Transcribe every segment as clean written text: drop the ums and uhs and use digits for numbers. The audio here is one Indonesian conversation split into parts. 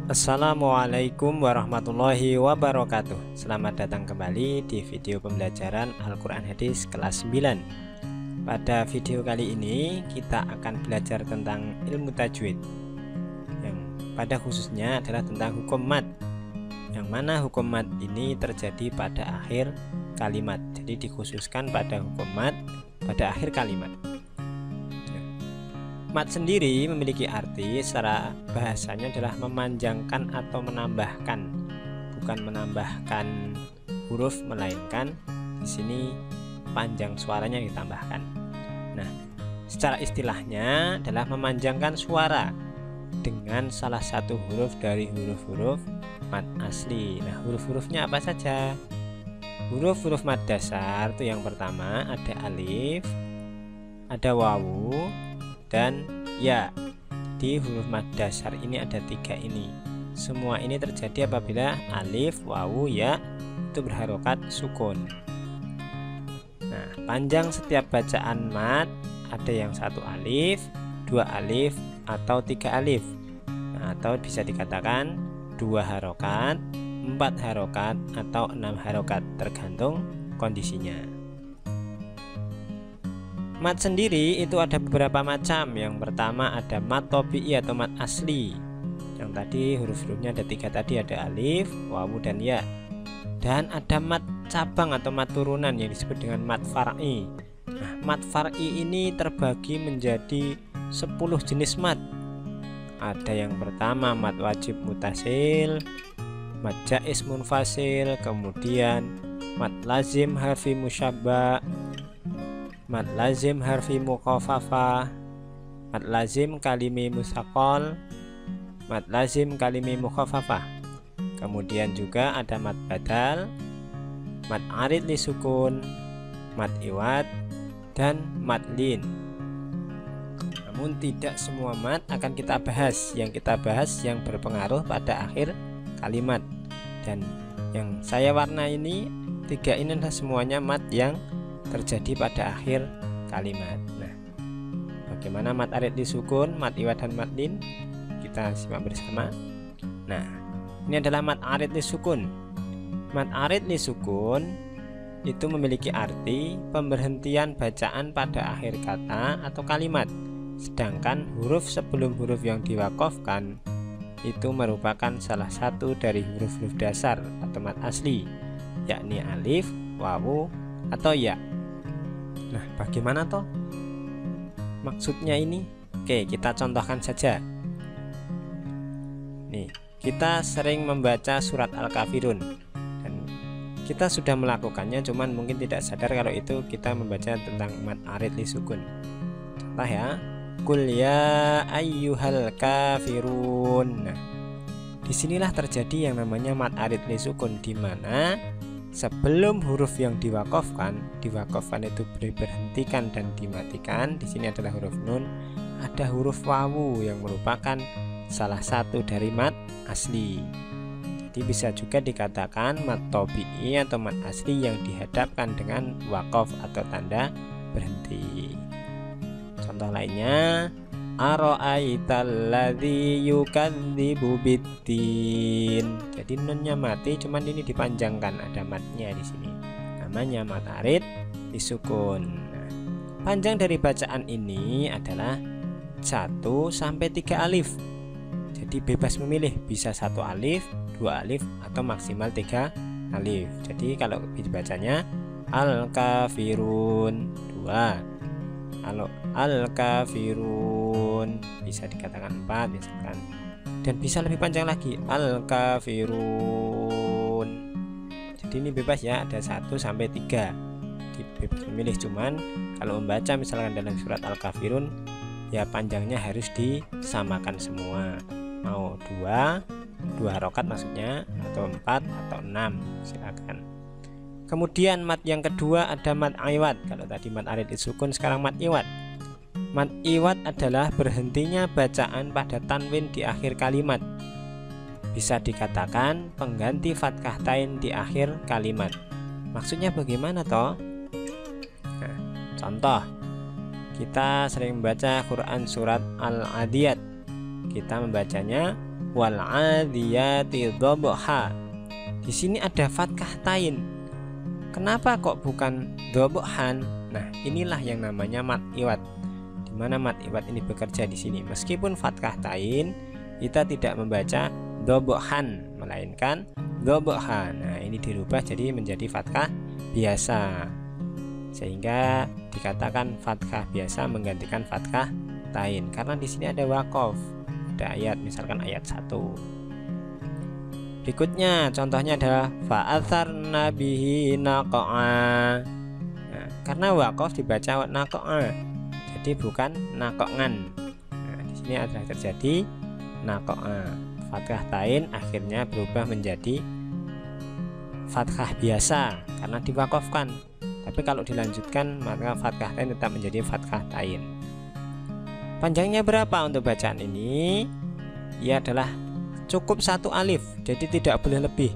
Assalamualaikum warahmatullahi wabarakatuh. Selamat datang kembali di video pembelajaran Al-Quran Hadis kelas 9. Pada video kali ini kita akan belajar tentang ilmu tajwid, yang pada khususnya adalah tentang hukum mad, yang mana hukum mad ini terjadi pada akhir kalimat. Jadi dikhususkan pada hukum mad pada akhir kalimat. Mad sendiri memiliki arti secara bahasanya adalah memanjangkan atau menambahkan, bukan menambahkan huruf, melainkan di sini panjang suaranya ditambahkan. Nah, secara istilahnya adalah memanjangkan suara dengan salah satu huruf dari huruf-huruf mad asli. Nah, huruf-hurufnya apa saja? Huruf-huruf mad dasar itu yang pertama ada alif, ada wawu, dan ya. Di huruf mad dasar ini ada 3 ini. Semua ini terjadi apabila alif, wawu, ya itu berharokat sukun. Nah, panjang setiap bacaan mad ada yang 1 alif, 2 alif, atau 3 alif. Nah, atau bisa dikatakan 2 harokat, 4 harokat, atau 6 harokat, tergantung kondisinya. Mad sendiri itu ada beberapa macam. Yang pertama ada mad tabi'i atau mad asli. Yang tadi huruf-hurufnya ada 3 tadi, ada alif, wawu, dan ya. Dan ada mad cabang atau mad turunan yang disebut dengan mad far'i. Nah, mad far'i ini terbagi menjadi 10 jenis mad. Ada yang pertama mad wajib mutasil, mad jaiz munfasil, kemudian mad lazim harfi musyabba, mad lazim harfi mukhaffafa, mad lazim kalimi musaqal, mad lazim kalimi mukhaffafah. Kemudian juga ada mad badal, mad arid li sukun, mad iwad, dan mad lin. Namun tidak semua mad akan kita bahas. Yang kita bahas yang berpengaruh pada akhir kalimat. Dan yang saya warna ini 3 ini adalah semuanya mad yang terjadi pada akhir kalimat. Nah, bagaimana mad arid li sukun, mad iwad, dan mad lin? Kita simak bersama. Nah, ini adalah mad arid li sukun. Mad arid li sukun itu memiliki arti pemberhentian bacaan pada akhir kata atau kalimat. Sedangkan huruf sebelum huruf yang diwakafkan itu merupakan salah satu dari huruf-huruf dasar atau mad asli, yakni alif, wawu, atau ya. Nah, bagaimana toh maksudnya ini? Oke, kita contohkan saja. Nih, kita sering membaca surat Al-Kafirun dan kita sudah melakukannya, cuman mungkin tidak sadar kalau itu kita membaca tentang mad arid li sukun. Contoh ya, Qul ya ayyuhal kafirun. Nah, disinilah terjadi yang namanya mad arid li sukun, di mana sebelum huruf yang diwakafkan itu diberhentikan dan dimatikan. Di sini adalah huruf nun, ada huruf wawu yang merupakan salah satu dari mad asli. Jadi bisa juga dikatakan mad tabi'i atau mad asli yang dihadapkan dengan wakaf atau tanda berhenti. Contoh lainnya, ara'aital ladzi yukadzibu biddin. Jadi nunnya mati, cuman ini dipanjangkan, ada matnya di sini. Namanya mad arid li sukun. Nah, panjang dari bacaan ini adalah 1 sampai 3 alif. Jadi bebas memilih, bisa 1 alif, 2 alif, atau maksimal 3 alif. Jadi kalau dibacanya al-kafirun 2, kalau al-kafirun bisa dikatakan 4 misalkan, dan bisa lebih panjang lagi, al-kafirun. Jadi ini bebas ya, ada 1 sampai 3. Bebas memilih, cuman kalau membaca misalkan dalam surat Al-Kafirun ya panjangnya harus disamakan semua. Mau 2 harokat maksudnya, atau 4 atau 6 silakan. Kemudian mad yang kedua ada mad iwad. Kalau tadi mad arid li sukun, sekarang mad iwad. Mad iwad adalah berhentinya bacaan pada tanwin di akhir kalimat. Bisa dikatakan pengganti fathah tain di akhir kalimat. Maksudnya bagaimana toh? Nah, contoh, kita sering membaca Quran surat Al-Adiyat. Kita membacanya wal 'adiyati dhabha. Di sini ada fathah tain. Kenapa kok bukan dhabhan? Nah, inilah yang namanya mad iwad. Di mana mad iwad ini bekerja di sini. Meskipun fathah tain, kita tidak membaca dhabhan, melainkan dhabha. Nah, ini dirubah jadi menjadi fathah biasa. Sehingga dikatakan fathah biasa menggantikan fathah tain karena di sini ada waqaf. Ada ayat, misalkan ayat 1. Berikutnya contohnya adalah fa'atharna bihi naqa'a. Nah, karena waqaf dibaca naqa'a, jadi bukan naqa'an. Nah, di sini adalah terjadi naqa'a. Fathah tain akhirnya berubah menjadi fathah biasa karena diwaqafkan. Tapi kalau dilanjutkan maka fathah tain tetap menjadi fathah tain. Panjangnya berapa untuk bacaan ini? Ia adalah cukup 1 alif, jadi tidak boleh lebih.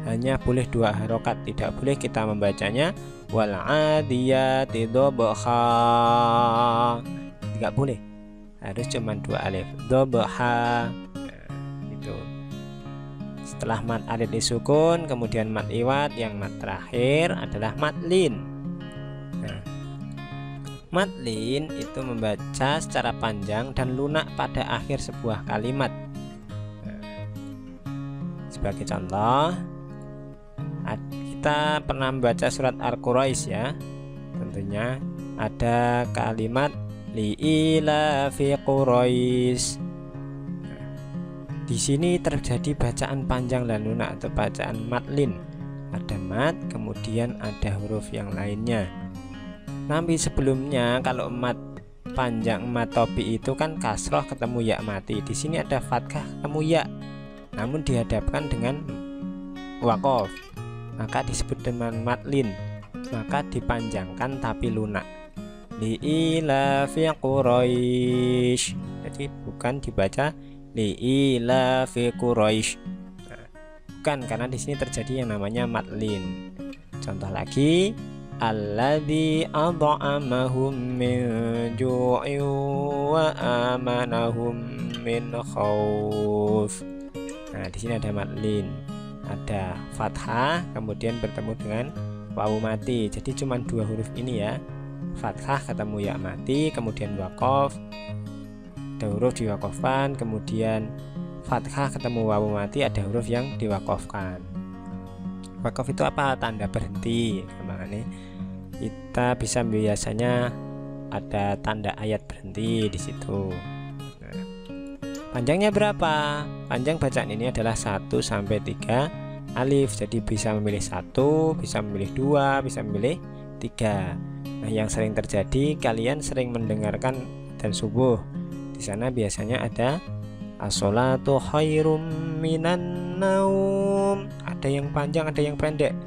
Hanya boleh 2 harokat, tidak boleh kita membacanya wal 'adiyati dhabha. Tidak boleh. Harus cuma 2 alif. Dhabha. Nah, itu. Setelah mad arid disukun, kemudian mad iwad, yang mad terakhir adalah mad lin. Nah, mad lin itu membaca secara panjang dan lunak pada akhir sebuah kalimat. Nah, sebagai contoh, kita pernah membaca surat Al-Quraisy ya. Tentunya ada kalimat li'ila fi Quraisy. Di sini terjadi bacaan panjang dan lunak atau bacaan madlin. Ada mad, kemudian ada huruf yang lainnya. Tapi sebelumnya kalau mad panjang, mad topi itu kan kasroh ketemu ya mati. Di sini ada fathah ketemu ya, namun dihadapkan dengan waqaf, maka disebut dengan madlin. Maka dipanjangkan tapi lunak. Li'ila fi Quraisy. Jadi bukan dibaca li'ila fi Quraisy. Nah, bukan, karena di sini terjadi yang namanya madlin. Contoh lagi, alladzi ad'amahum min ju'in wa amanahum min khauf. Nah, di sini ada madlin, ada fathah kemudian bertemu dengan wawu mati. Jadi cuma 2 huruf ini ya. Fathah ketemu ya mati, kemudian waqaf, ada huruf diwakafkan, kemudian fathah ketemu wawu mati, ada huruf yang diwakafkan. Wakaf itu apa? Tanda berhenti. Makanya kita bisa biasanya ada tanda ayat berhenti di situ. Nah, panjangnya berapa? Panjang bacaan ini adalah 1 sampai 3 alif. Jadi bisa memilih 1, bisa memilih 2, bisa memilih 3. Nah, yang sering terjadi kalian sering mendengarkan dan subuh. Di sana biasanya ada as-sholatu khairum minan naum. Ada yang panjang, ada yang pendek.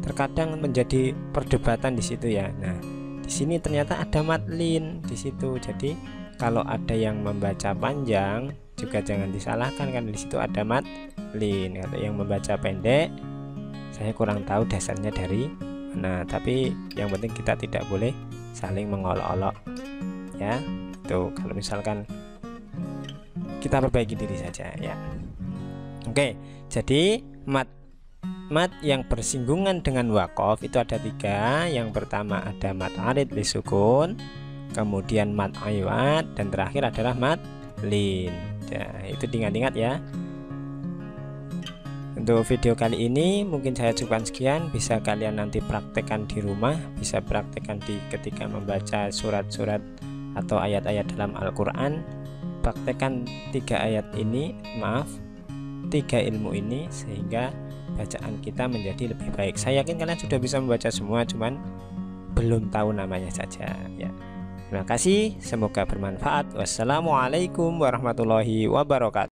Terkadang menjadi perdebatan di situ ya. Nah, di sini ternyata ada madlin di situ. Jadi kalau ada yang membaca panjang juga jangan disalahkan, kan di situ ada madlin. Kalau yang membaca pendek, saya kurang tahu dasarnya dari mana. Tapi yang penting kita tidak boleh saling mengolok-olok ya. Tuh, kalau misalkan kita perbaiki diri saja ya. Oke, jadi mad yang bersinggungan dengan waqaf itu ada 3. Yang pertama ada mad arid lisukun, kemudian mad iwad, dan terakhir adalah mad lin. Nah, itu diingat-ingat ya. Untuk video kali ini mungkin saya cukupkan sekian. Bisa kalian nanti praktekkan di rumah, bisa praktekkan ketika membaca surat-surat atau ayat-ayat dalam Al-Quran. Praktekkan 3 ayat ini, 3 ilmu ini, sehingga bacaan kita menjadi lebih baik. Saya yakin kalian sudah bisa membaca semua, cuman belum tahu namanya saja ya. Terima kasih, semoga bermanfaat. Wassalamualaikum warahmatullahi wabarakatuh.